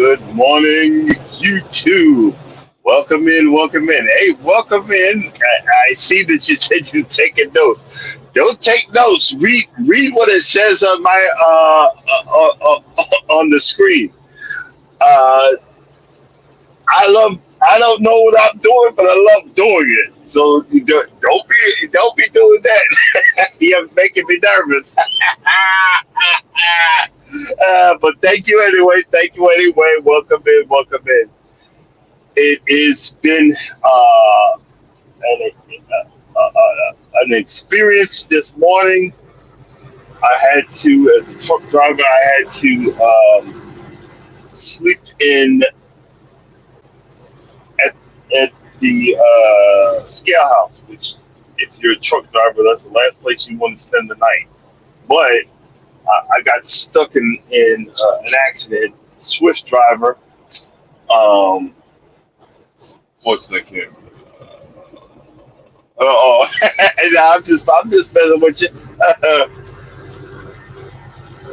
Good morning, YouTube. Welcome in, welcome in. Hey, welcome in. I see that you said you're taking notes. Don't take notes. Read what it says on my on the screen. Uh, I don't know what I'm doing, but I love doing it. So don't be doing that. You're making me nervous. But thank you anyway. Thank you anyway. Welcome in. Welcome in. It has been an, an experience this morning. I had to, as a truck driver, I had to sleep in at at the scale house, which, if you're a truck driver, that's the last place you want to spend the night. But I got stuck in an accident. Swift driver. Um, Fortunately, oh, nah, I'm just messing with you.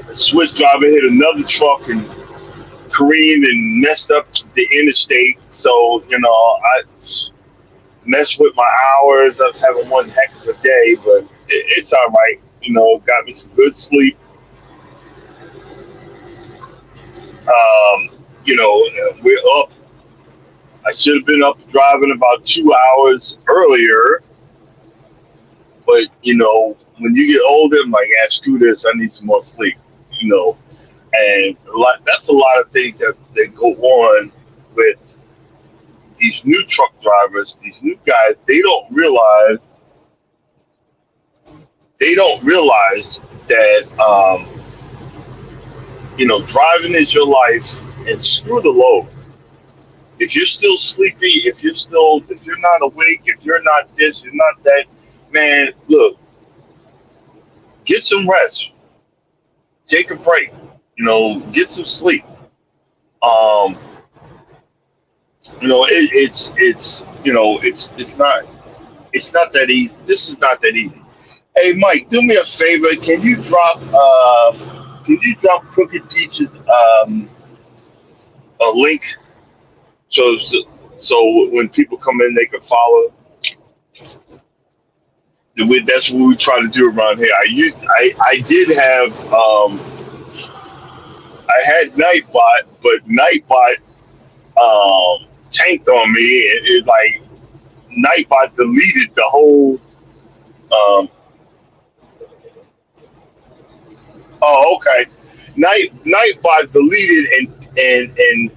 A Swift driver hit another truck and careened and messed up the interstate. So I messed with my hours. I was having one heck of a day, but it's all right. Got me some good sleep. We're up. I should have been up driving about 2 hours earlier, but when you get older, I'm like, yeah, screw this. I need some more sleep. And that's a lot of things that go on with these new truck drivers, these new guys. They don't realize that driving is your life, and screw the load. If you're still sleepy, if you're not awake, if you're not this, you're not that, man, look, get some rest, take a break, get some sleep. Um, it's not that easy. This is not that easy. Hey, Mike, do me a favor. Can you drop Crooked Peaches a link so when people come in they can follow. That's what we try to do around here. I did have I had Nightbot, but Nightbot tanked on me, and it like Nightbot deleted the whole. Um, oh, okay. Nightbot deleted and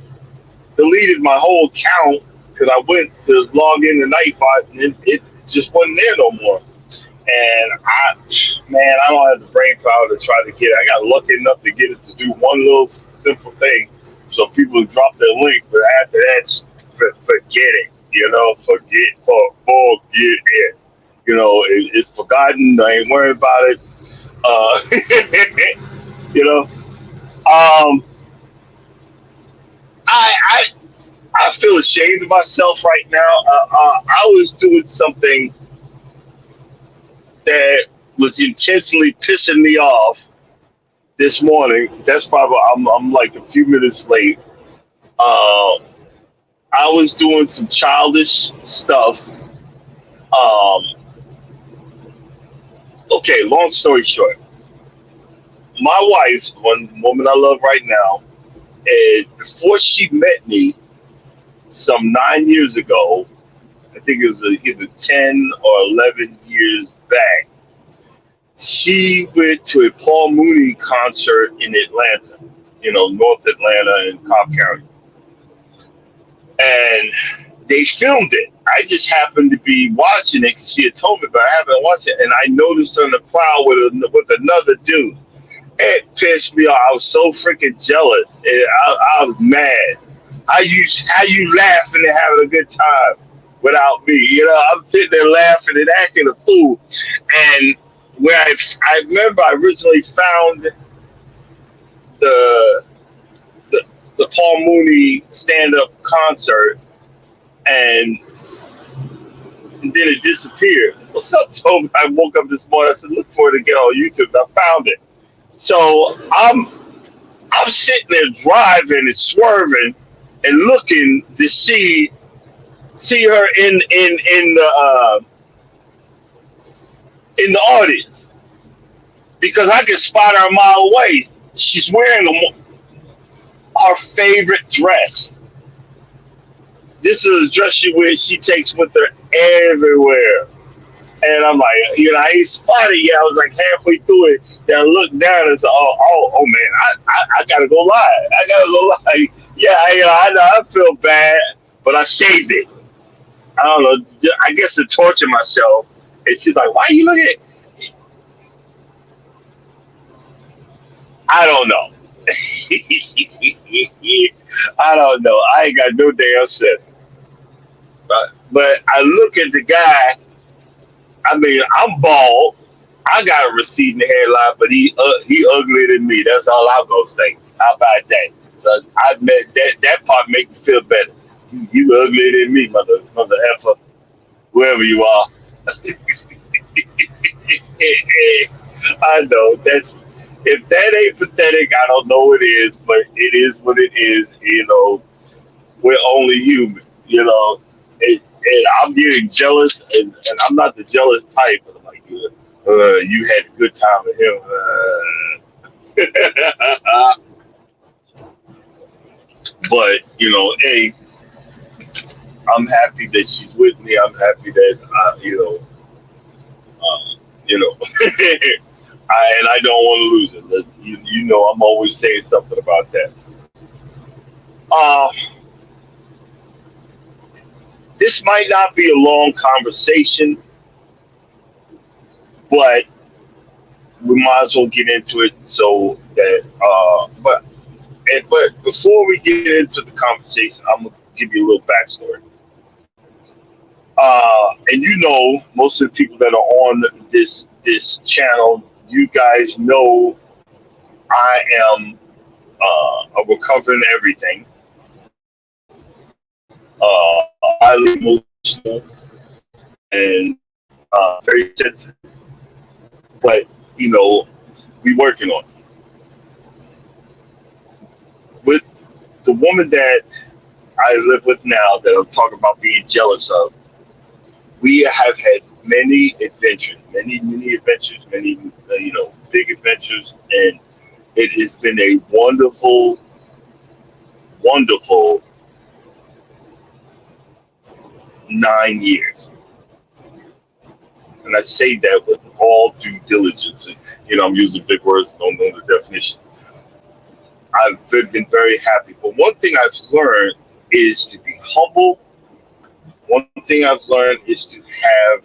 deleted my whole account because I went to log in to Nightbot and it just wasn't there no more. And I don't have the brain power to try to get it. I got lucky enough to get it to do one little simple thing, so people drop their link. But after that, forget it. Forget it. It's forgotten. I ain't worried about it. You know, um, I, I I feel ashamed of myself right now. I was doing something that was intentionally pissing me off this morning. That's probably I'm like a few minutes late. Uh, I was doing some childish stuff. Um, okay, long story short, my wife, one woman I love right now, and before she met me, some 9 years ago, I think it was either 10 or 11 years back, she went to a Paul Mooney concert in Atlanta, North Atlanta in Cobb County. And they filmed it. I just happened to be watching it because she had told me, but I haven't watched it. And I noticed on the crowd with another dude. It pissed me off. I was so freaking jealous. And I was mad. How you laughing and having a good time without me? You know, I'm sitting there laughing and acting a fool. And where I remember I originally found the the, the Paul Mooney stand up concert, and then it disappeared. What's up, Toby? I woke up this morning. I said, look for it again on YouTube. I found it. So I'm sitting there driving and swerving and looking to see her in the audience because I can spot her a mile away. She's wearing her favorite dress. This is a dress she wears. She takes with her everywhere. And I'm like, you know, I ain't spotted yet. I was like halfway through it. Then I looked down and said, oh man, I gotta go live. I gotta go live. Yeah, I know I feel bad, but I saved it. I don't know. I guess to torture myself. And she's like, why are you looking at it? I don't know. I don't know. I ain't got no damn sense. But I look at the guy. I mean, I'm bald. I got a receding hairline, but he uglier than me. That's all I'm gonna say. How about that? So I met that part make me feel better. You uglier than me, mother effer, whoever you are. I know that's if that ain't pathetic, I don't know what is, but it is what it is. You know, we're only human. You know, and I'm getting jealous, and I'm not the jealous type. But I'm like, you had a good time with him. But you know, hey, I'm happy that she's with me. I'm happy that you know, and I don't want to lose it. You know, I'm always saying something about that. Uh, this might not be a long conversation, but we might as well get into it so that. But before we get into the conversation, I'm gonna give you a little backstory. And you know, most of the people that are on this channel, you guys know I am a recovering everything. Highly emotional and very sensitive, but you know, we working on it. With the woman that I live with now, that I'm talking about being jealous of, we have had many adventures, many adventures, many big adventures, and it has been a wonderful, wonderful 9 years. And I say that with all due diligence. And, you know, I'm using big words, don't know the definition. I've been very happy. But one thing I've learned is to be humble. One thing I've learned is to have,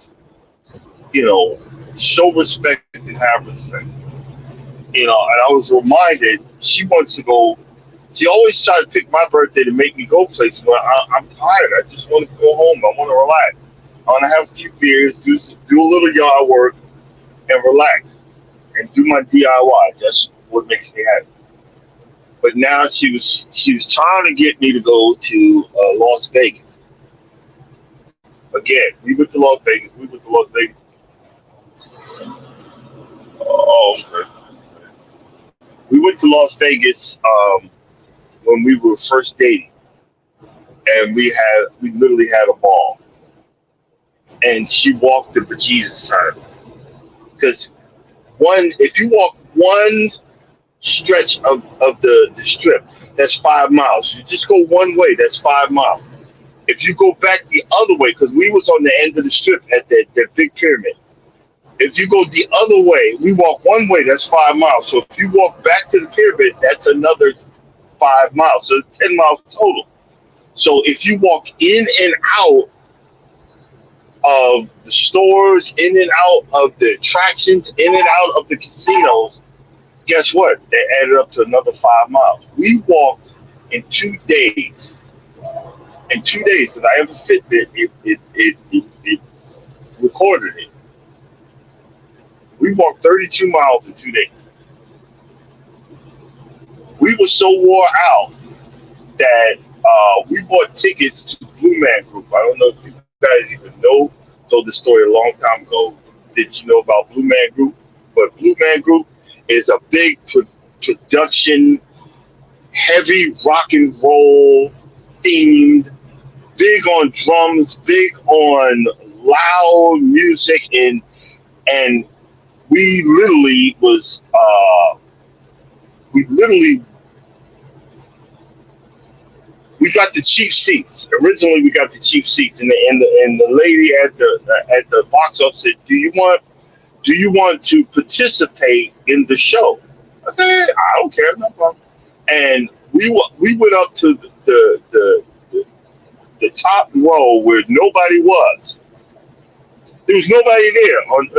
show respect and have respect. You know, and I was reminded she wants to go. She always tried to pick my birthday to make me go places where I'm tired. I just want to go home. I want to relax. I want to have a few beers, do a little yard work, and relax, and do my DIY. That's what makes me happy. But now she was trying to get me to go to Las Vegas. Again, we went to Las Vegas. Oh, okay. We went to Las Vegas when we were first dating, and we literally had a ball. And she walked the bejesus out of it. Because if you walk one stretch of the strip, that's 5 miles. You just go one way, that's 5 miles. If you go back the other way, because we was on the end of the strip at that big pyramid. If you go the other way, we walk one way, that's 5 miles. So if you walk back to the pyramid, that's another 5 miles. So it's 10 miles total. So if you walk in and out of the stores, in and out of the attractions, in and out of the casinos, guess what? They added up to another 5 miles. We walked in 2 days. In 2 days, because I have a Fitbit, it recorded it. We walked 32 miles in 2 days. We were so wore out that we bought tickets to Blue Man Group. I don't know if you guys even know. Told this story a long time ago. Did you know about Blue Man Group? But Blue Man Group is a big production, heavy rock and roll themed, big on drums, big on loud music, and we literally was we literally we got the cheap seats. Originally, we got the cheap seats, and the lady at the box office said, Do you want to participate in the show?" I said, "I don't care, no problem." And we went up to the top row where nobody was. There was nobody there on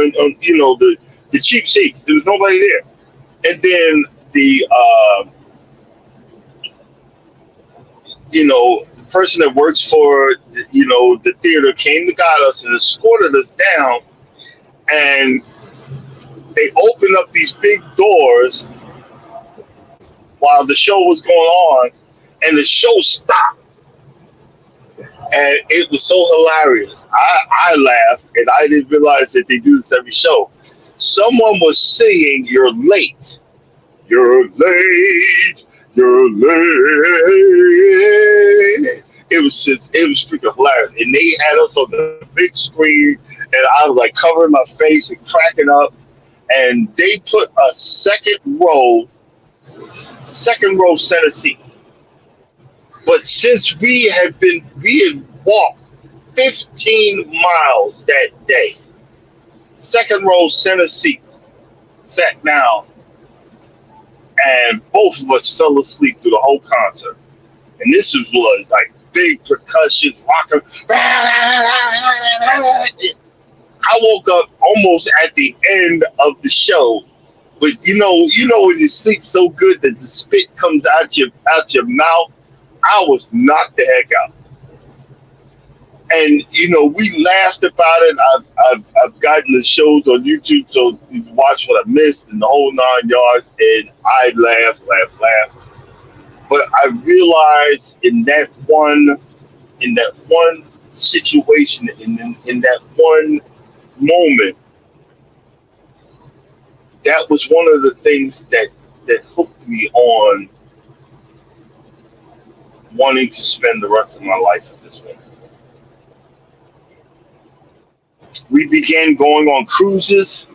the cheap seats. There was nobody there. And then the person that works for the theater came to guide us and escorted us down, and they opened up these big doors while the show was going on, and the show stopped. And it was so hilarious. I laughed, and I didn't realize that they do this every show. Someone was singing, "You're late. You're late. You're late." It was freaking hilarious. And they had us on the big screen, and I was like covering my face and cracking up. And they put a second row center seat. But since we had walked 15 miles that day, second row center seats, sat down, and both of us fell asleep through the whole concert. And this was like big percussion, rocker. I woke up almost at the end of the show, but you know when you sleep so good that the spit comes out your mouth. I was knocked the heck out. And we laughed about it. I've gotten the shows on YouTube, so you can watch what I missed and the whole 9 yards. And I laughed. But I realized in that one situation, in that one moment, that was one of the things that hooked me on wanting to spend the rest of my life with this woman. We began going on cruises.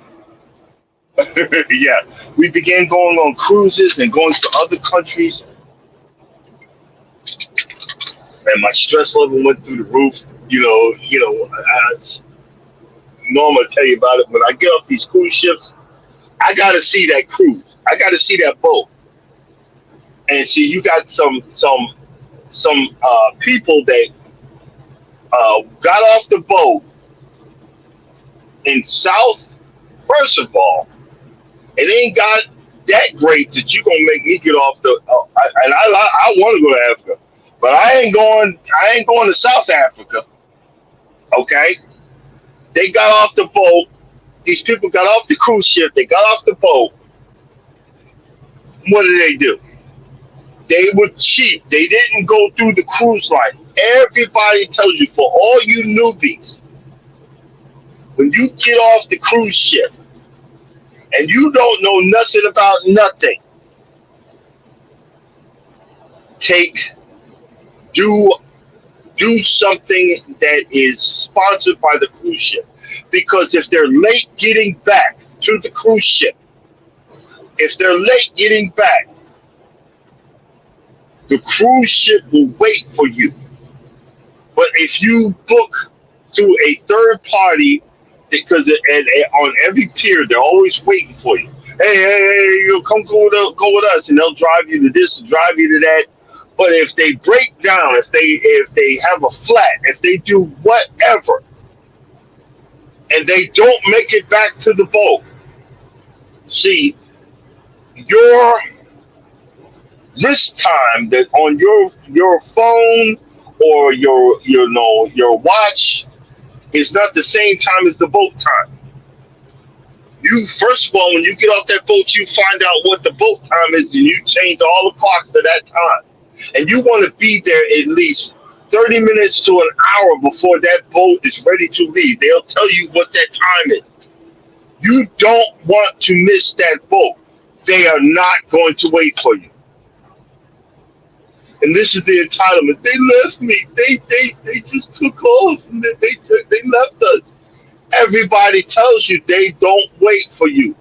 Yeah, we began going on cruises and going to other countries. And my stress level went through the roof. I'm gonna tell you about it. When I get off these cruise ships, I gotta see that cruise. I gotta see that boat. And see, you got some people that got off the boat in South. First of all, it ain't got that great that you gonna make me get off the. And I want to go to Africa, but I ain't going to South Africa. Okay, they got off the boat. These people got off the cruise ship. They got off the boat. What did? They were cheap. They didn't go through the cruise line. Everybody tells you, for all you newbies, when you get off the cruise ship and you don't know nothing about nothing, do something that is sponsored by the cruise ship. Because if they're late getting back to the cruise ship, the cruise ship will wait for you. But if you book through a third party, because on every pier, they're always waiting for you. Hey, come go with us, and they'll drive you to this and drive you to that. But if they break down, if they have a flat, if they do whatever, and they don't make it back to the boat, see, your wrist time that on your phone or your watch is not the same time as the boat time. You first of all, when you get off that boat, you find out what the boat time is, and you change all the clocks to that time. And you want to be there at least 30 minutes to an hour before that boat is ready to leave. They'll tell you what that time is. You don't want to miss that boat. They are not going to wait for you. And this is the entitlement. They left me. They just took off. And they left us. Everybody tells you they don't wait for you.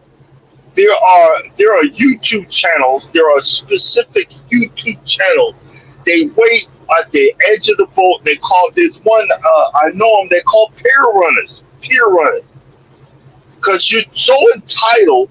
There are YouTube channels. There are specific YouTube channels. They wait at the edge of the boat. They call this one. I know them. They call pier runners. Pier runners. Because you're so entitled.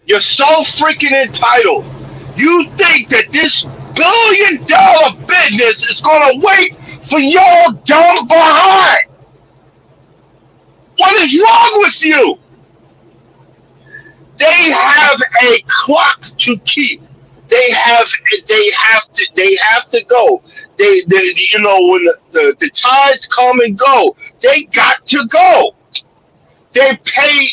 You're so freaking entitled. You think that this $1 billion business is going to wait for your dumb behind. What is wrong with you? They have a clock to keep. They have to go. They when the tides come and go, they got to go. They pay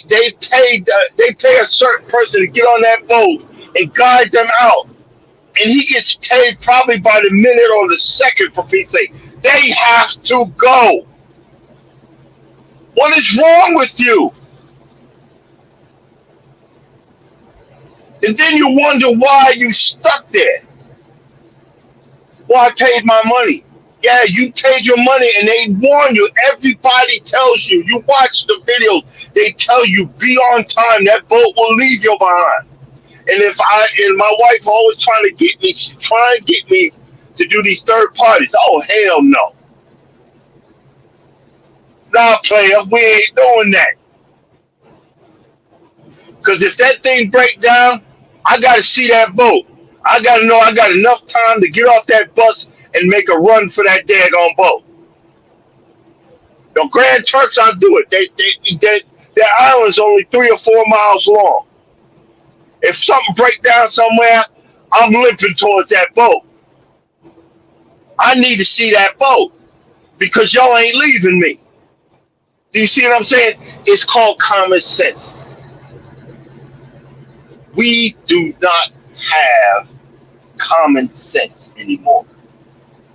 a certain person to get on that boat and guide them out, and he gets paid probably by the minute or the second, for Pete's sake. They have to go. What is wrong with you? And then you wonder why you stuck there. Well, I paid my money. Yeah, you paid your money, and they warn you. Everybody tells you. You watch the videos. They tell you, be on time. That boat will leave you behind. And my wife always trying to get me to do these third parties. Oh, hell no. Nah, player, we ain't doing that. Because if that thing break down, I got to see that boat. I got to know I got enough time to get off that bus and make a run for that daggone boat. The Grand Turks, I'll do it. Their island's only 3 or 4 miles long. If something break down somewhere, I'm limping towards that boat. I need to see that boat because y'all ain't leaving me. Do you see what I'm saying? It's called common sense. We do not have common sense anymore.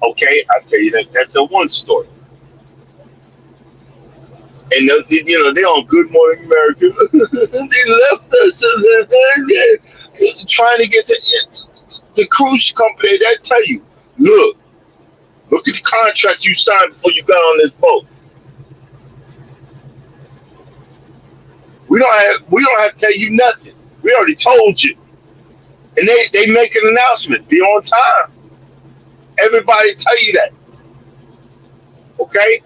Okay, I tell you that's a one story. And they're on Good Morning America. They left us trying to get the cruise company. They tell you, look at the contract you signed before you got on this boat. We don't have to tell you nothing. We already told you. And they make an announcement. Be on time. Everybody tell you that. Okay?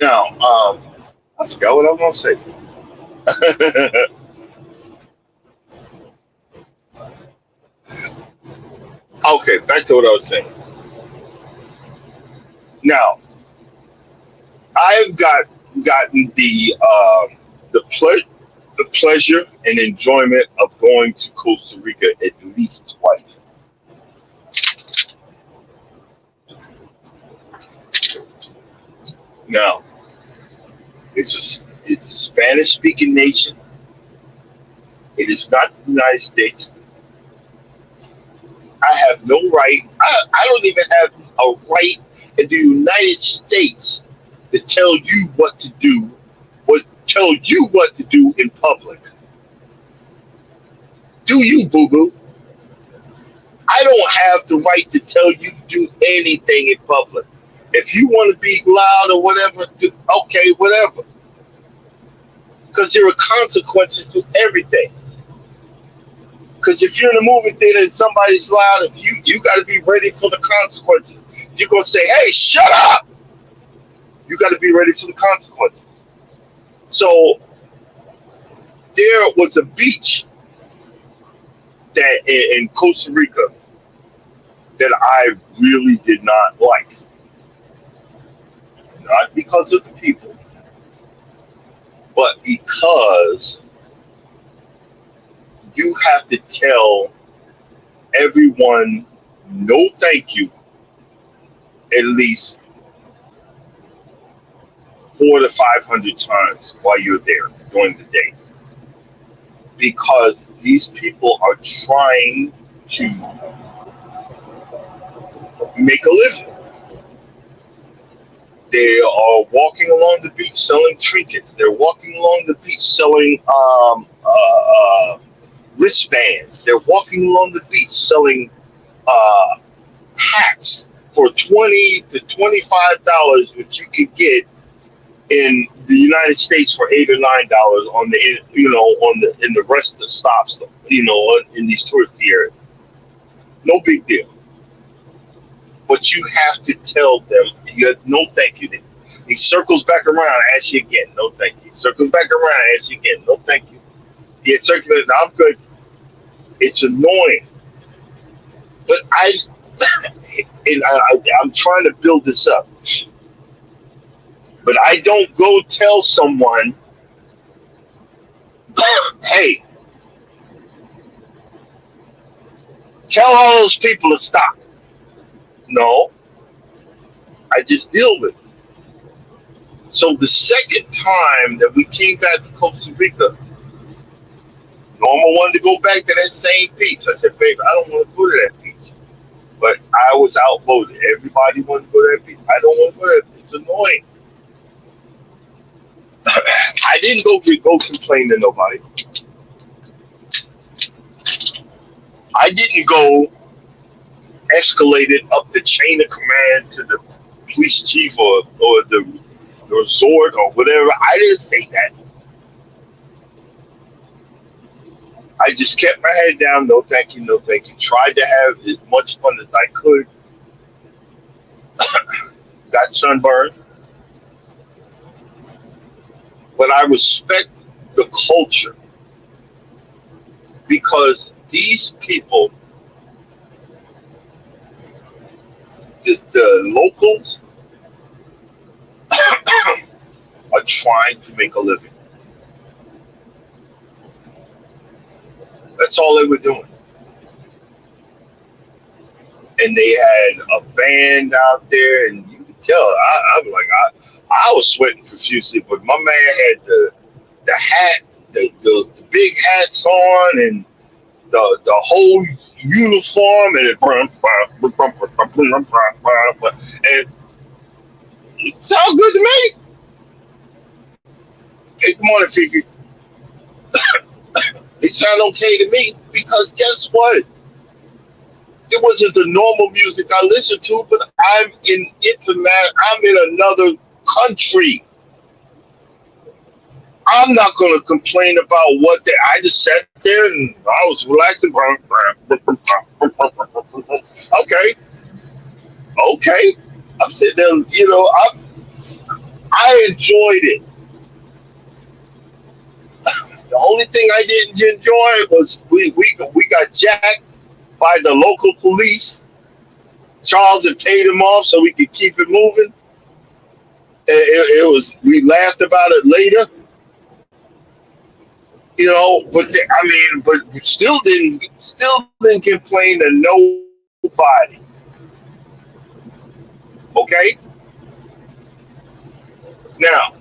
Now, I forgot what I was going to say. Okay, back to what I was saying. Now, I've gotten the pleasure and enjoyment of going to Costa Rica at least twice. Now, it's a Spanish-speaking nation. It is not the United States. I have no right. I don't even have a right in the United States to tell you what to do, or tell you what to do in public. Do you, boo-boo? I don't have the right to tell you to do anything in public. If you want to be loud or whatever, okay, whatever. Because there are consequences to everything. Because if you're in a movie theater and somebody's loud, if you got to be ready for the consequences. If you're gonna say, "Hey, shut up," you got to be ready for the consequences. So there was a beach that in Costa Rica that I really did not like, not because of the people, but because you have to tell everyone no thank you at least 400 to 500 times while you're there during the day, because these people are trying to make a living. They are walking along the beach selling trinkets. They're walking along the beach selling wristbands. They're walking along the beach selling uh, hats for $20 to $25, which you can get in the United States for $8 or $9 on the in the rest of the stops, in these touristy areas. No big deal. But you have to tell them, no thank you. He circles back around, asks you again, no thank you. He circles back around, asks you again, no thank you. Yeah, circulates, I'm good. It's annoying. But I'm trying to build this up. But I don't go tell someone, "Hey, tell all those people to stop." No, I just deal with it. So the second time that we came back to Costa Rica, Norma wanted to go back to that same beach. I said, "Babe, I don't want to go to that beach." But I was outvoted. Everybody wanted to go to that beach. I don't want to go to that beach. It's annoying. I didn't go complain to nobody. I didn't go escalate it up the chain of command to the police chief or the resort or whatever. I didn't say that. I just kept my head down. No, thank you. No, thank you. Tried to have as much fun as I could. Got sunburned. But I respect the culture because these people, the locals, are trying to make a living. That's all they were doing. And they had a band out there, and you could tell. I'm like, I was sweating profusely, but my man had the hat, the big hats on, and the whole uniform, and it sounded good to me. Hey, good morning, Fifi. It sounded okay to me because guess what? It wasn't the normal music I listened to, but I'm in another country. I'm not going to complain about I just sat there and I was relaxing. Okay. I'm sitting there, I enjoyed it. The only thing I didn't enjoy was we got jacked by the local police. Charles had paid him off so we could keep it moving. We laughed about it later, but still didn't complain to nobody. Okay? Now,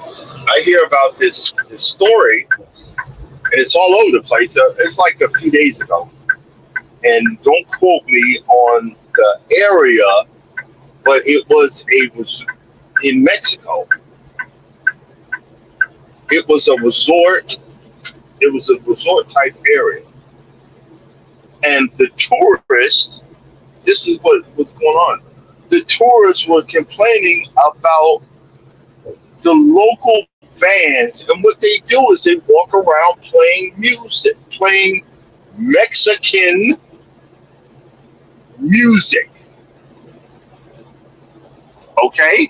I hear about this story, and it's all over the place. It's like a few days ago. And don't quote me on the area, but it was in Mexico. It was a resort. It was a resort type area. And the tourists, this is what's going on. The tourists were complaining about the local bands, and what they do is they walk around playing music, playing Mexican music. Okay,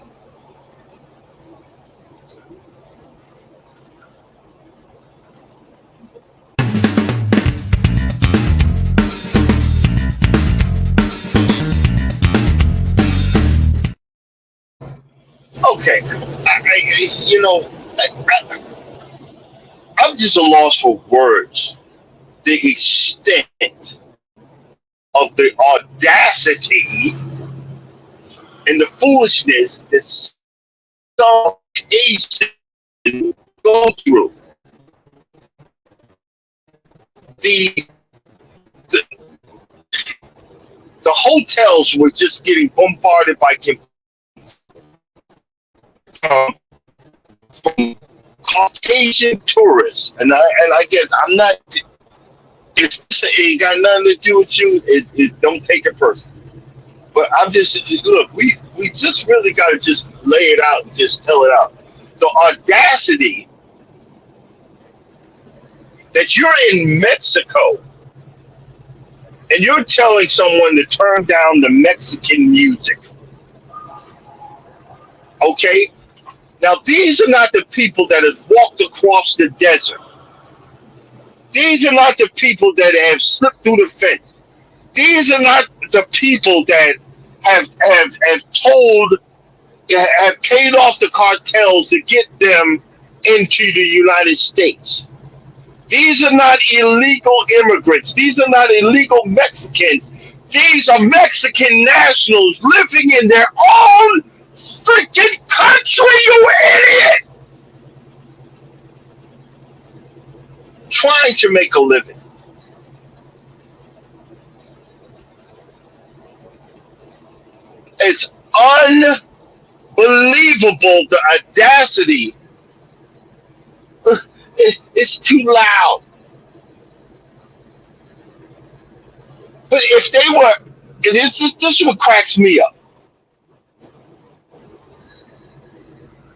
okay. You know, I'm just a loss for words. The extent of the audacity and the foolishness that some Asians go through. The, the the hotels were just getting bombarded by from, from Caucasian tourists, and I guess I'm not. If it ain't got nothing to do with you, it don't take it personal. But I'm just look. We just really got to just lay it out and just tell it out. The audacity that you're in Mexico and you're telling someone to turn down the Mexican music. Okay, now these are not the people that have walked across the desert. These are not the people that have slipped through the fence. These are not the people that have told have paid off the cartels to get them into the United States. These are not illegal immigrants. These are not illegal Mexicans. These are Mexican nationals living in their own freaking country, you idiot! Trying to make a living. It's unbelievable, the audacity. It's too loud. But if they were, this is what cracks me up.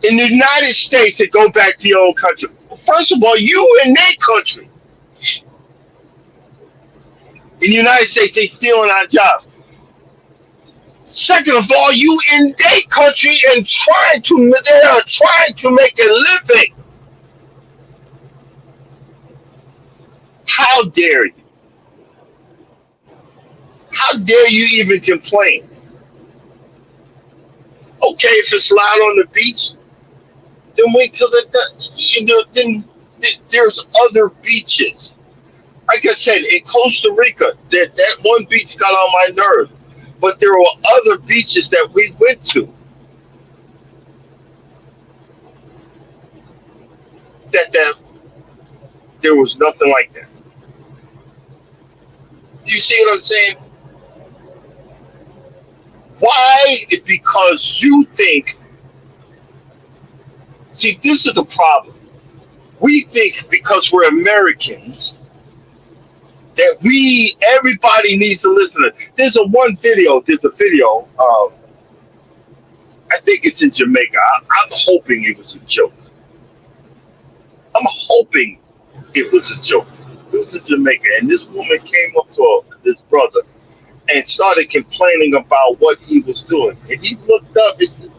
In the United States, to go back to your own country. First of all, you in their country. In the United States, they stealing our jobs. Second of all, you in their country and they are trying to make a living. How dare you? How dare you even complain? Okay, if it's loud on the beach, then wait till then there's other beaches. Like I said, in Costa Rica, that one beach got on my nerves. But there were other beaches that we went to that there was nothing like that. Do you see what I'm saying? Why? Because you think. See, this is a problem. We think because we're Americans that everybody needs to listen to. There's a video. I think it's in Jamaica. I'm hoping it was a joke. I'm hoping it was a joke. It was in Jamaica, and this woman came up to this brother and started complaining about what he was doing. And he looked up and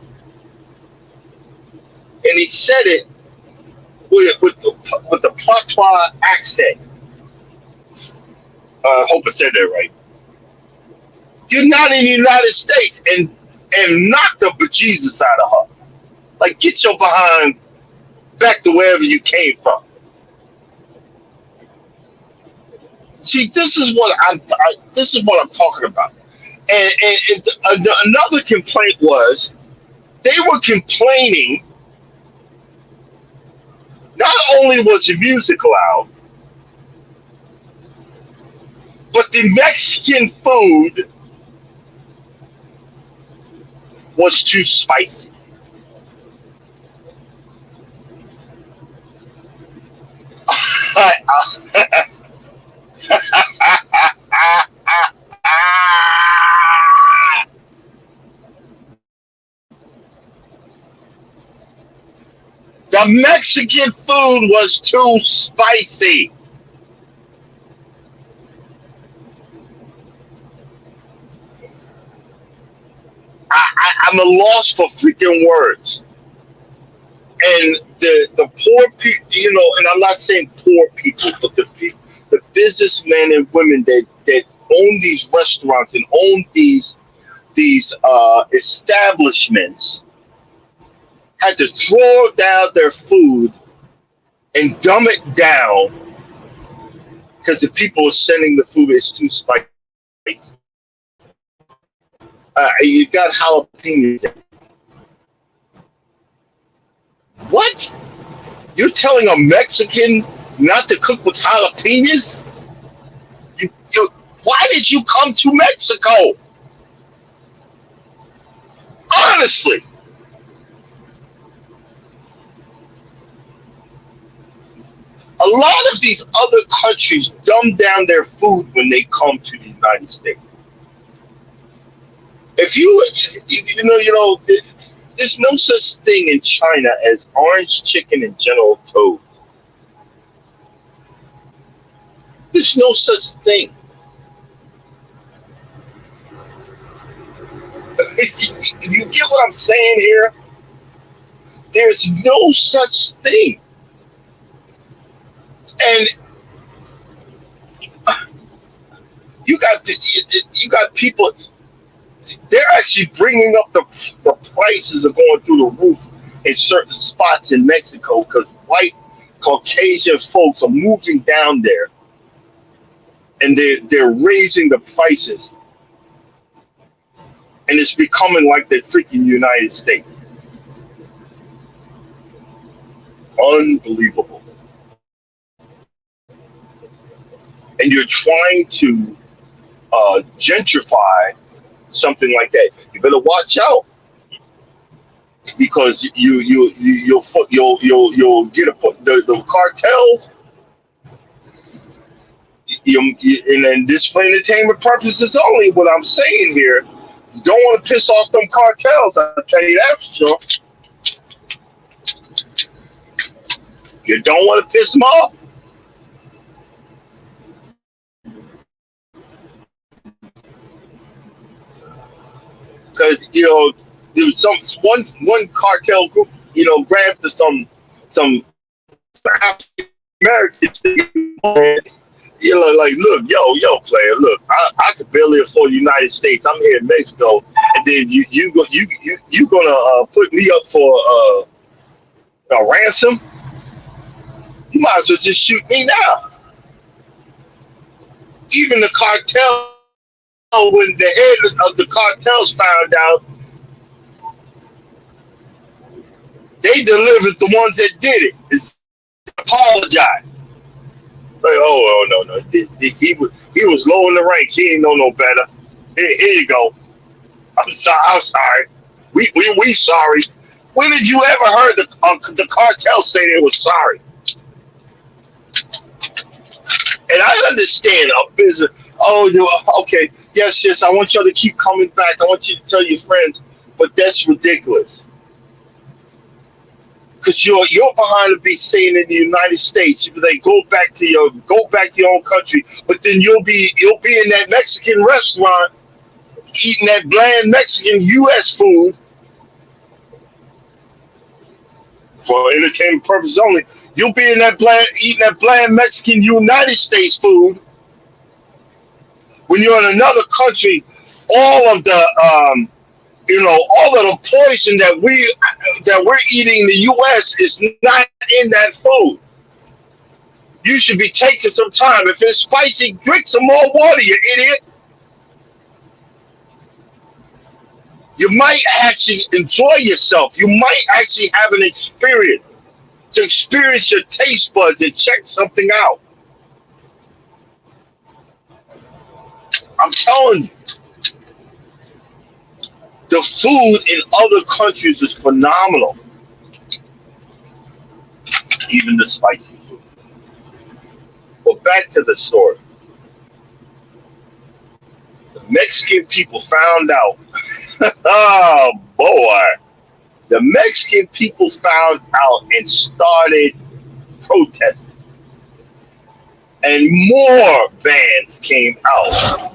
he said it with the patois accent. I hope I said that right. You're not in the United States, and knocked the bejesus out of her. Like, get your behind back to wherever you came from. See, this is what I'm talking about. And another complaint was they were complaining. Not only was the music loud, but the Mexican food was too spicy. The Mexican food was too spicy. I'm a loss for freaking words. And the poor people, and I'm not saying poor people, but the businessmen and women that own these restaurants and own these establishments had to throw down their food and dumb it down because the people were sending the food is too spicy. You got jalapenos. What? You're telling a Mexican not to cook with jalapenos? You, why did you come to Mexico? Honestly, a lot of these other countries dumb down their food when they come to the United States. If there's no such thing in China as orange chicken and General Tso's. There's no such thing. You get what I'm saying here? There's no such thing. And you got people. They're actually bringing up the prices are going through the roof in certain spots in Mexico because white Caucasian folks are moving down there and they're raising the prices and it's becoming like the freaking United States. Unbelievable. And you're trying to gentrify something like that. You better watch out because you'll get the cartels. And then this for entertainment purposes only. What I'm saying here, you don't want to piss off them cartels. I'll tell you that for sure. You don't want to piss them off. Because there was one cartel group, grabbed some African Americans. Like, look, yo, player, look, I could barely afford the United States. I'm here in Mexico, and then you gonna put me up for a ransom? You might as well just shoot me now. Even the cartel, when the head of the cartels found out, they delivered the ones that did it. It's apologize. Like, no. He was low in the ranks. He ain't know no better. Here you go. I'm sorry. We sorry. When did you ever heard the cartel say they were sorry? And I understand a business. Oh, okay. Yes. I want y'all to keep coming back. I want you to tell your friends, but that's ridiculous. Because you're behind to be saying in the United States, they go back to your own country, but then you'll be in that Mexican restaurant eating that bland Mexican U.S. food for entertainment purposes only. You'll be in that eating that bland Mexican United States food when you're in another country. All of the all of the poison that we're eating in the U.S. is not in that food. You should be taking some time. If it's spicy, drink some more water, you idiot. You might actually enjoy yourself. You might actually have an experience to experience your taste buds and check something out. I'm telling you. The food in other countries is phenomenal. Even the spicy food. But back to the story. The Mexican people found out. Oh boy. The Mexican people found out and started protesting, and more bands came out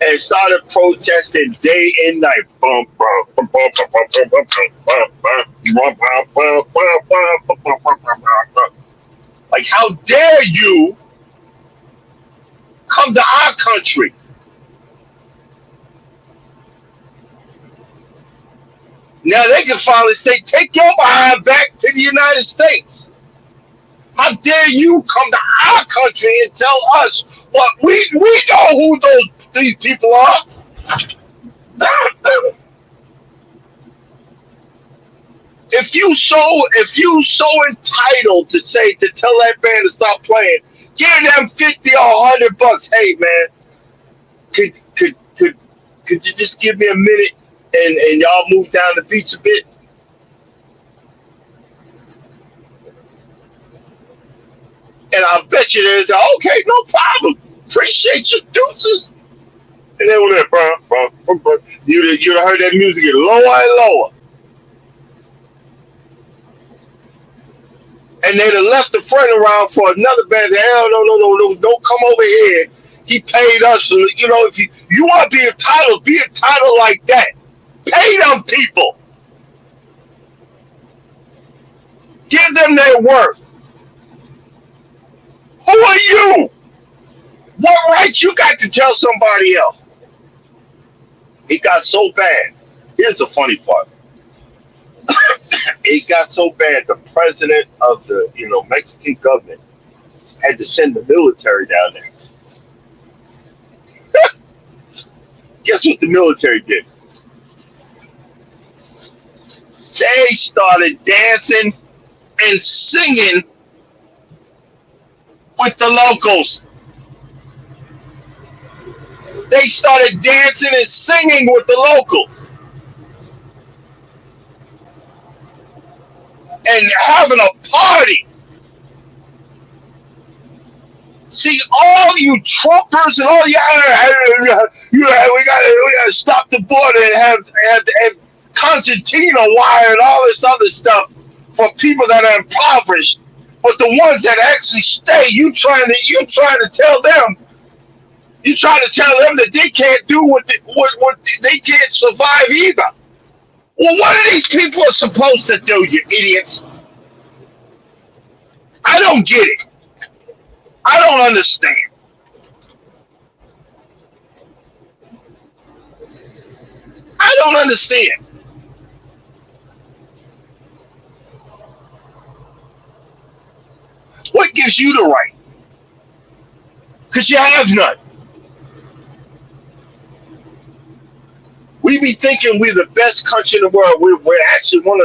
and started protesting day and night. Like, how dare you come to our country? Now they can finally say, take your behind back to the United States. How dare you come to our country and tell us what we know who these people are. If you so entitled to say to tell that band to stop playing, give them 50 or $100. Hey man, could you just give me a minute and y'all move down the beach a bit? And I bet you there's okay, no problem. Appreciate your deuces. And they were there, you'd have heard that music get lower and lower. And they'd have left the friend around for another band. Hell, no, don't come over here. He paid us. You know, if you want to be entitled like that. Pay them people. Give them their worth. Who are you? What rights you got to tell somebody else? It got so bad. Here's the funny part. It got so bad. The president of the Mexican government had to send the military down there. Guess what the military did? They started dancing and singing with the locals. They started dancing and singing with the locals. And having a party. See, all you Trumpers and all we gotta stop the border and have concertina wire and all this other stuff for people that are impoverished. But the ones that actually stay, you trying to tell them that they can't do what they can't survive either. Well, what are these people are supposed to do, you idiots? I don't get it. I don't understand. I don't understand. What gives you the right? Because you have none. We be thinking we're the best country in the world. We're actually we're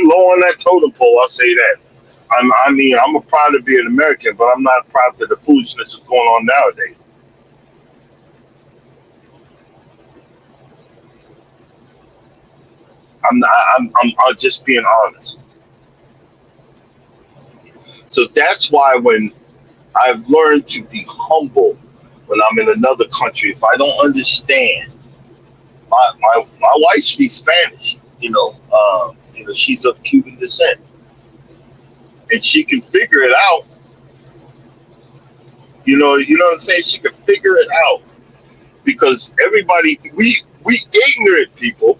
low on that totem pole, I'll say that. I'm proud to be an American, but I'm not proud that the foolishness is going on nowadays. I'm just being honest. So that's why when I've learned to be humble when I'm in another country, if I don't understand, my wife speaks Spanish, she's of Cuban descent. And she can figure it out. You know what I'm saying? She can figure it out. Because everybody, we ignorant people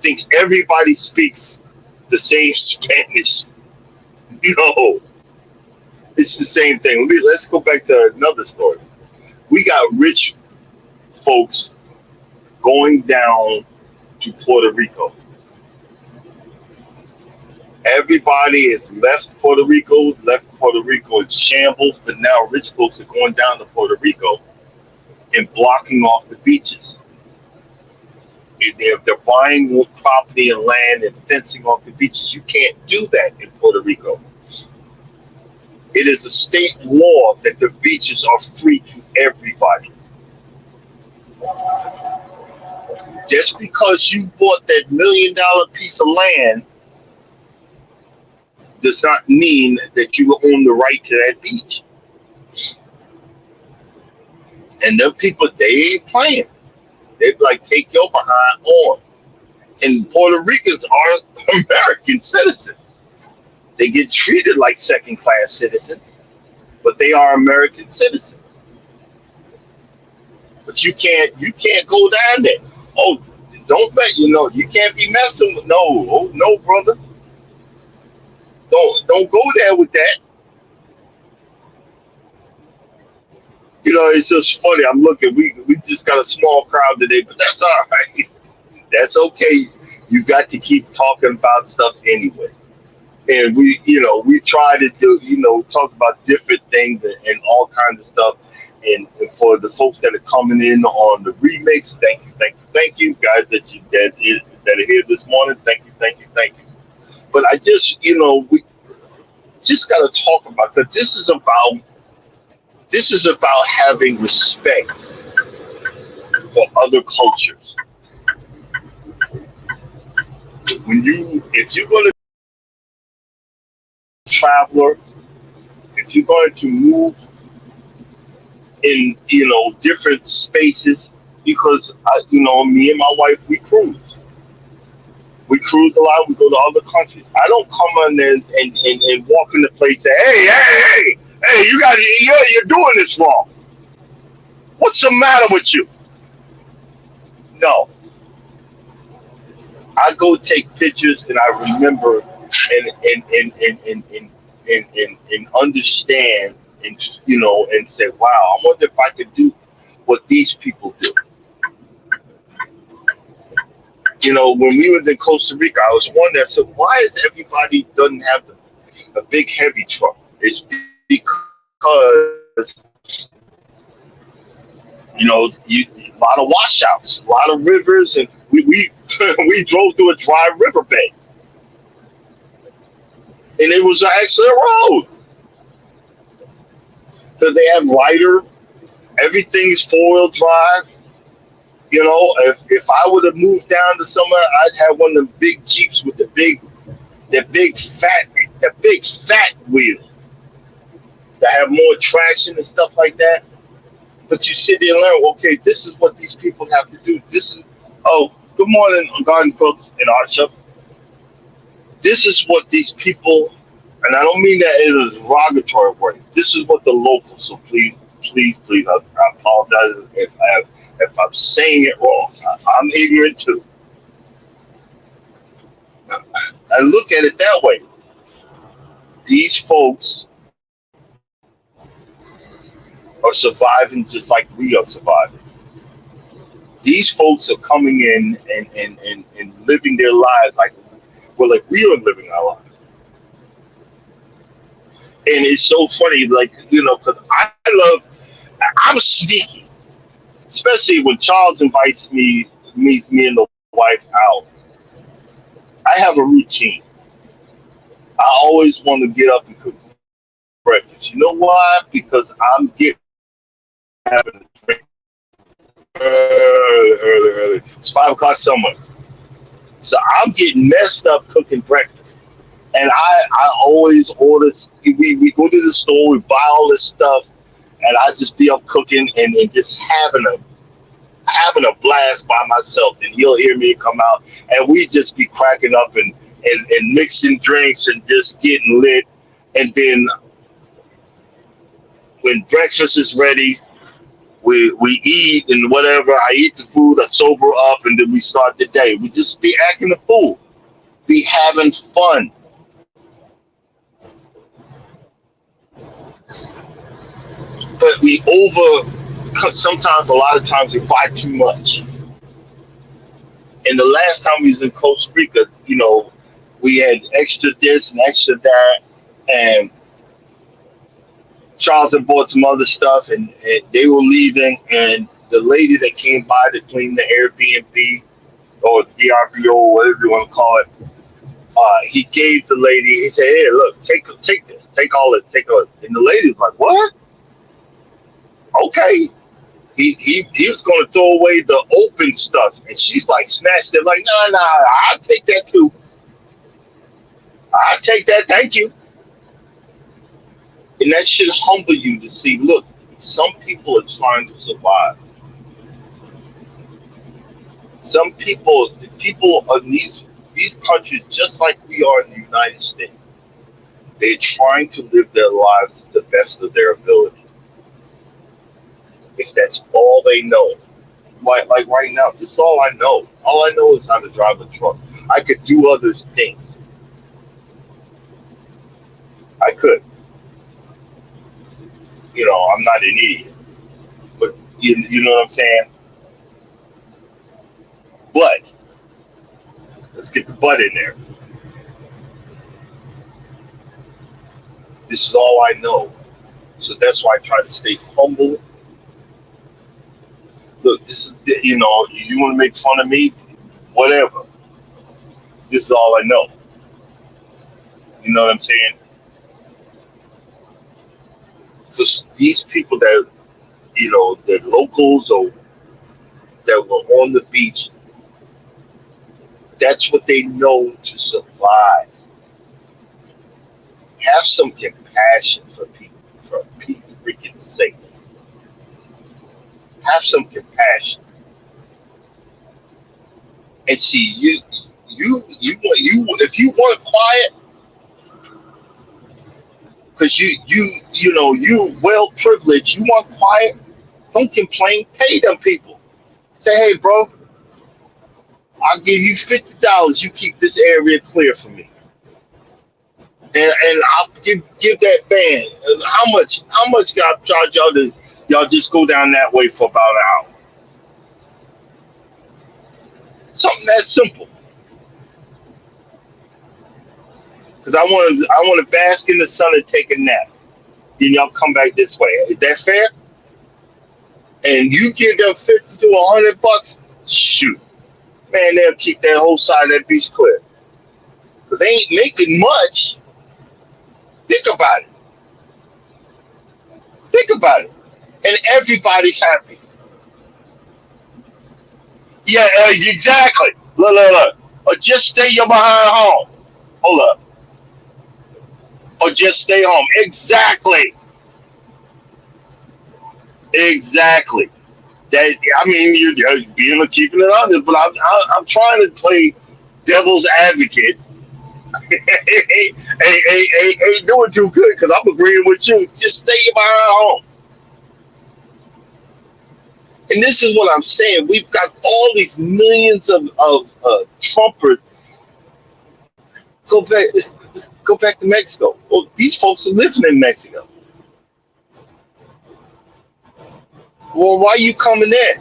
think everybody speaks the same Spanish. No. It's the same thing. Let's go back to another story. We got rich folks going down to Puerto Rico. Everybody has left Puerto Rico in shambles, but now rich folks are going down to Puerto Rico and blocking off the beaches. They're buying property and land and fencing off the beaches. You can't do that in Puerto Rico. It is a state law that the beaches are free to everybody. Just because you bought that $1 million piece of land does not mean that you own the right to that beach. And them people, they ain't playing. They'd be like, take your behind on. And Puerto Ricans are American citizens. They get treated like second class citizens, but they are American citizens. But you can't go down there. Oh, don't bet you can't be messing with no brother. Don't go there with that. It's just funny. I'm looking. We just got a small crowd today, but that's all right. That's okay. You got to keep talking about stuff anyway. And we try to do, talk about different things and all kinds of stuff. And for the folks that are coming in on the remix, thank you, guys that are here this morning. Thank you. But I just, we just got to talk about, because this is about having respect for other cultures. If you're going to traveler, if you're going to move in, different spaces, because me and my wife, we cruise a lot. We go to other countries. I don't come on there and walk in the place and say, hey, you're doing this wrong. What's the matter with you? No, I go take pictures and I remember and understand and say, wow, I wonder if I could do what these people do. When we was in Costa Rica, I was wondering, I said, why is everybody doesn't have a big heavy truck? It's because a lot of washouts, a lot of rivers, and we we drove through a dry riverbed, and it was actually a road. So they have lighter, everything's 4-wheel drive. If I would have moved down to somewhere, I'd have one of the big Jeeps with the big fat wheels that have more traction and stuff like that. But you sit there and learn, okay, this is what these people have to do. Good morning, Garden Cooks and Archer. This is what these people, and I don't mean that in a derogatory way. This is what the locals. So please, I apologize if I'm saying it wrong. I'm ignorant too. I look at it that way. These folks are surviving just like we are surviving. These folks are coming in and living their lives like we are living our lives. And it's so funny, because I'm sneaky, especially when Charles invites me and the wife out. I have a routine. I always want to get up and cook breakfast. You know why? Because I'm getting having a drink early. It's 5 o'clock somewhere. So I'm getting messed up cooking breakfast. And I always order, we go to the store, we buy all this stuff, and I just be up cooking and just having a blast by myself. And he'll hear me come out, and we just be cracking up and mixing drinks and just getting lit. And then when breakfast is ready, we eat and whatever. I eat the food, I sober up, and then we start the day. We just be acting a fool, be having fun. But because sometimes, a lot of times, we buy too much. And the last time we was in Costa Rica, we had extra this and extra that, and Charles had bought some other stuff, and they were leaving, and the lady that came by to clean the Airbnb or VRBO, whatever you want to call it, he gave the lady. He said, "Hey, look, take this, take all this, take all it." And the lady was like, "What? Okay." He was going to throw away the open stuff, and she's like snatched it, like, "No, I'll take that too. I'll take that, thank you." And that should humble you to see, look, some people are trying to survive. Some people, the people of these countries, just like we are in the United States, they're trying to live their lives to the best of their ability. If that's all they know, like right now, this is all I know. All I know is how to drive a truck. I could do other things. I could, I'm not an idiot, but you know what I'm saying. But let's get the butt in there. This is all I know. So that's why I try to stay humble. Look, this is, you want to make fun of me, whatever. This is all I know. You know what I'm saying? So these people that, the locals or that were on the beach, that's what they know to survive. Have some compassion for people, for Pete's freaking sake. Have some compassion. And see, if you want quiet, because you well privileged, you want quiet, don't complain. Pay them people. Say, hey, bro, I'll give you $50. You keep this area clear for me, and I'll give that band how much can I charge y'all to y'all just go down that way for about an hour? Something that simple. Because I want to bask in the sun and take a nap. Then y'all come back this way. Is that fair? And you give them 50 to $100, shoot, man, they'll keep that whole side of that beach clear. Because they ain't making much. Think about it. Think about it. And everybody's happy. Yeah, exactly. Look. Or just stay your behind home. Hold up. Or just stay home. Exactly. Exactly. That, I mean, you're being keeping it honest, but I'm trying to play devil's advocate. Ain't doing too good because I'm agreeing with you. Just stay behind home. And this is what I'm saying. We've got all these millions of Trumpers. Go back, go back to Mexico. Well, these folks are living in Mexico. Well, why are you coming there?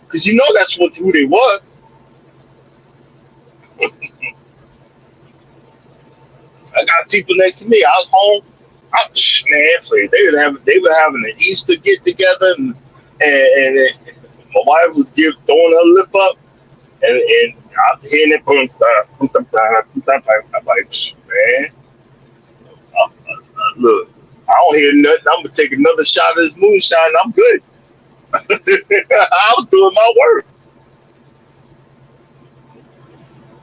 Because you know that's who they were. I got people next to me. I was home. Man, they were having an Easter get together, and my wife was throwing her lip up, and I'm hearing it. I'm like, man, look, I don't hear nothing. I'm gonna take another shot of this moonshine. I'm good. I was doing my work.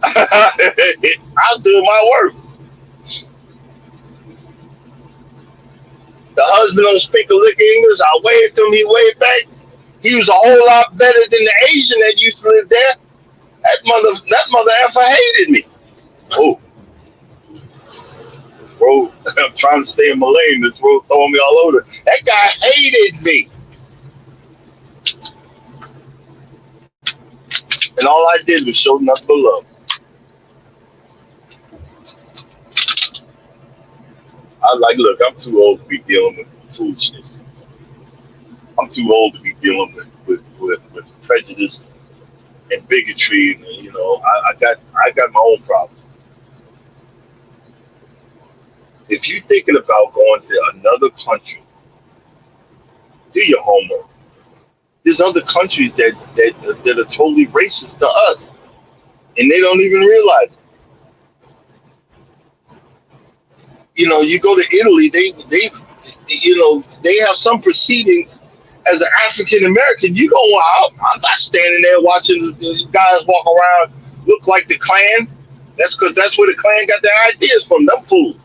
I was doing my work. The husband don't speak a lick of English. I waved to him. He waved back. He was a whole lot better than the Asian that used to live there. That mother effer hated me. Oh, this road. I'm trying to stay in my lane. This road throwing me all over. That guy hated me. And all I did was show nothing but love. I was like, look, I'm too old to be dealing with foolishness. I'm too old to be dealing with prejudice and bigotry. And, I got my own problems. If you're thinking about going to another country, do your homework. There's other countries that are totally racist to us, and they don't even realize it. You go to Italy, they have some proceedings as an African American. You go out, I'm not standing there watching the guys walk around look like the Klan. That's because that's where the Klan got their ideas from. Them fools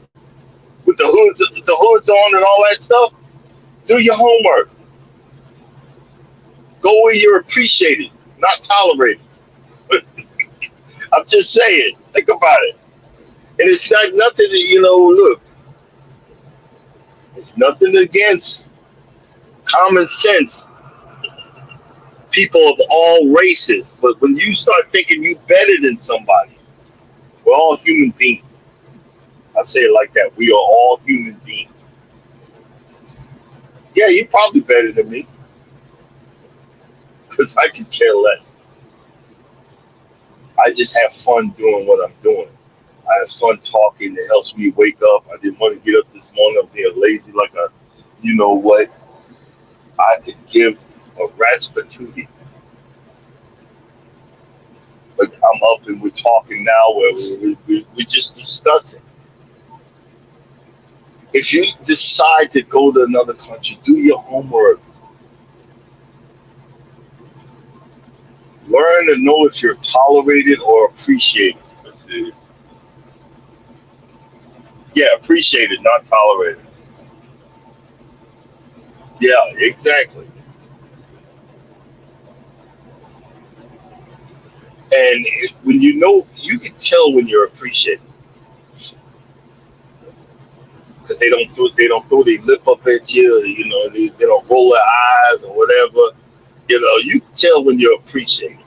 with the hoods on and all that stuff. Do your homework. Go where you're appreciated, not tolerated. I'm just saying. Think about it. And it's not nothing that, look, it's nothing against common sense, people of all races. But when you start thinking you better than somebody, we're all human beings. I say it like that. We are all human beings. Yeah, you're probably better than me because I could care less. I just have fun doing what I'm doing. I have fun talking. It helps me wake up. I didn't want to get up this morning. I'm being lazy like a, you know what? I could give a rat's patootie. But I'm up and we're talking now where we're just discussing. If you decide to go to another country, do your homework. Learn to know if you're tolerated or appreciated. Yeah, appreciated, not tolerated. Yeah, exactly. And when you know, you can tell when you're appreciated because they don't throw their lip up at you. They don't roll their eyes or whatever. You can tell when you're appreciated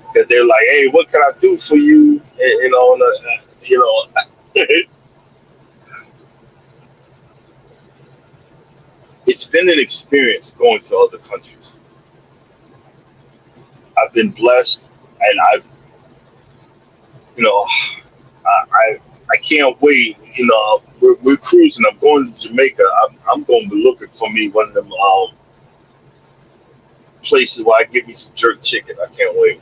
because they're like, "Hey, what can I do for you?" And, it's been an experience going to other countries. I've been blessed, and you know, I can't wait. We're cruising. I'm going to Jamaica. I'm going to be looking for me one of them places where I get me some jerk chicken. I can't wait.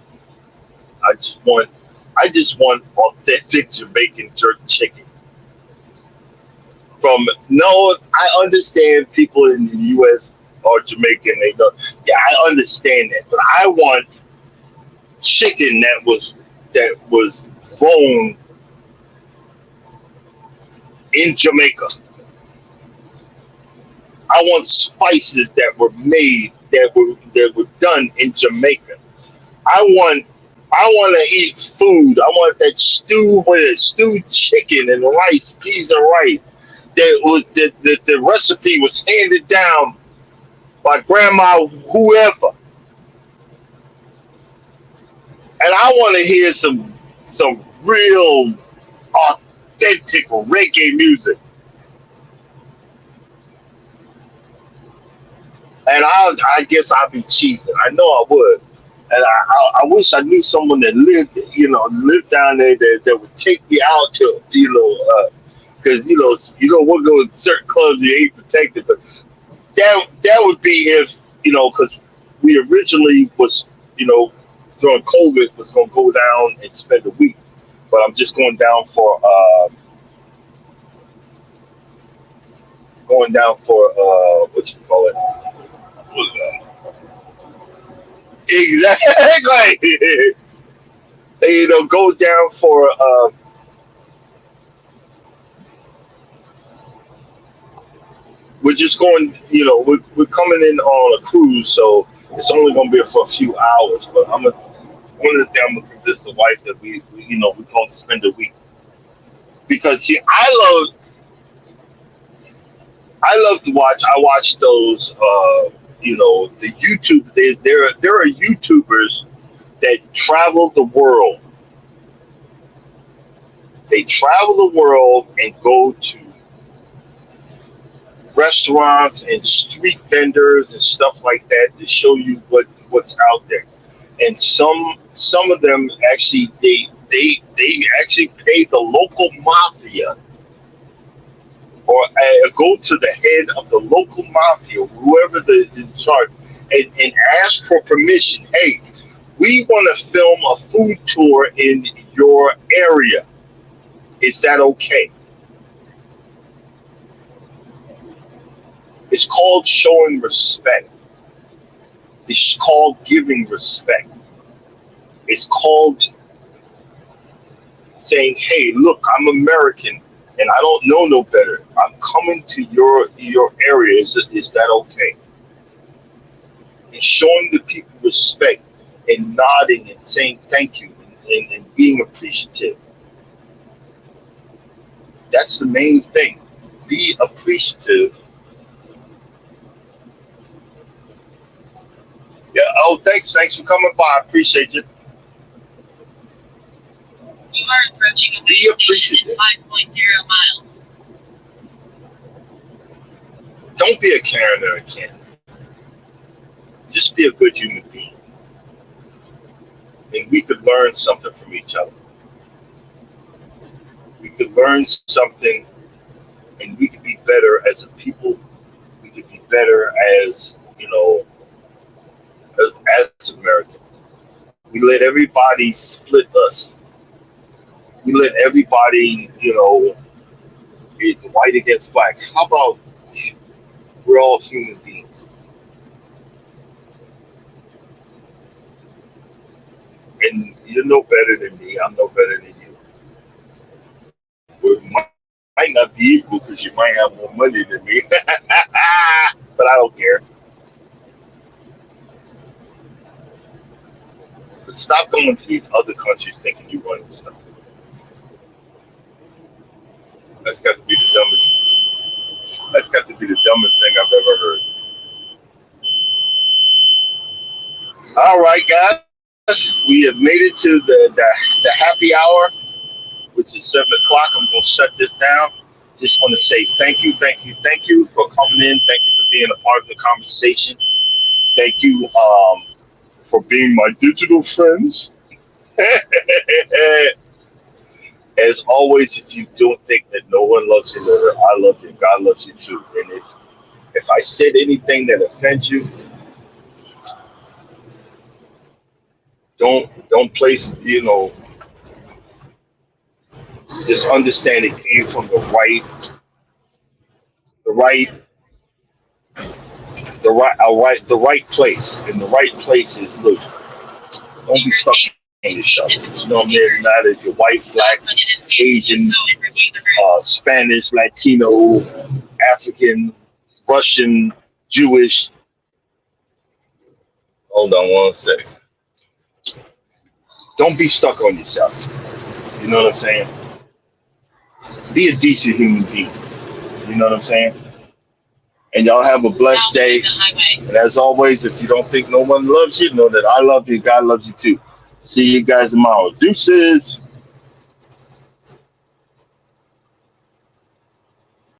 I just want, I just want authentic Jamaican jerk chicken. From no, I understand people in the U.S. are Jamaican. They know, yeah, I understand that, but I want chicken that was grown in Jamaica. I want spices that were made that were done in Jamaica. I want I want to eat food. I want that stew with it, stewed chicken and rice, peas and rice. The recipe was handed down by grandma whoever, and I want to hear some real authentic reggae music. And I guess I'd be cheesing. I know I would. And I wish I knew someone that lived down there that would take me out to, because we'll go to certain clubs you ain't protected, but that would be if because we originally was you know during COVID was gonna go down and spend a week, but I'm just going down for what you call it. What is that? Exactly. Go down for we're just going we're coming in on a cruise, so it's only going to be for a few hours, but one of the things I'm gonna convince the wife that we call spend a week, because see I love to watch. I watch those the YouTube. There are YouTubers that travel the world. They travel the world and go to restaurants and street vendors and stuff like that to show you what's out there. And some of them actually they actually pay the local mafia or go to the head of the local mafia, whoever the in charge, and ask for permission. Hey, we want to film a food tour in your area. Is that okay? It's called showing respect. It's called giving respect. It's called saying, "Hey, look, I'm American, and I don't know no better. I'm coming to your area. Is that okay?" and showing the people respect and nodding and saying thank you and being appreciative. That's the main thing. Be appreciative. Yeah. Oh, thanks for coming by. I appreciate you. You are approaching a Be way station in appreciative. 5.0 miles. Don't be a Karen or a Ken. Just be a good human being, and we could learn something from each other. We could learn something, and we could be better as a people. We could be better as as Americans. We let everybody split us. We let everybody, it's white against black. How about we're all human beings, and you're no better than me. I'm no better than you. We might not be equal because you might have more money than me, but I don't care. But stop going to these other countries thinking you're running stuff. That's got to be the dumbest. That's got to be the dumbest thing I've ever heard. All right, guys, we have made it to the happy hour, which is 7 o'clock. I'm gonna shut this down. Just want to say thank you for coming in. Thank you for being a part of the conversation. Thank you for being my digital friends. As always, if you don't think that no one loves you, know that I love you, God loves you too. And if I said anything that offends you, don't place, just understand it came from the right, the right place. And the right place is look. Don't be stuck on yourself. Man, not if you're white, black, Asian, Spanish, Latino, African, Russian, Jewish. Hold on one second. Don't be stuck on yourself. You know what I'm saying? Be a decent human being. You know what I'm saying? And y'all have a blessed day. And as always, if you don't think no one loves you, know that I love you. God loves you too. See you guys tomorrow. Deuces.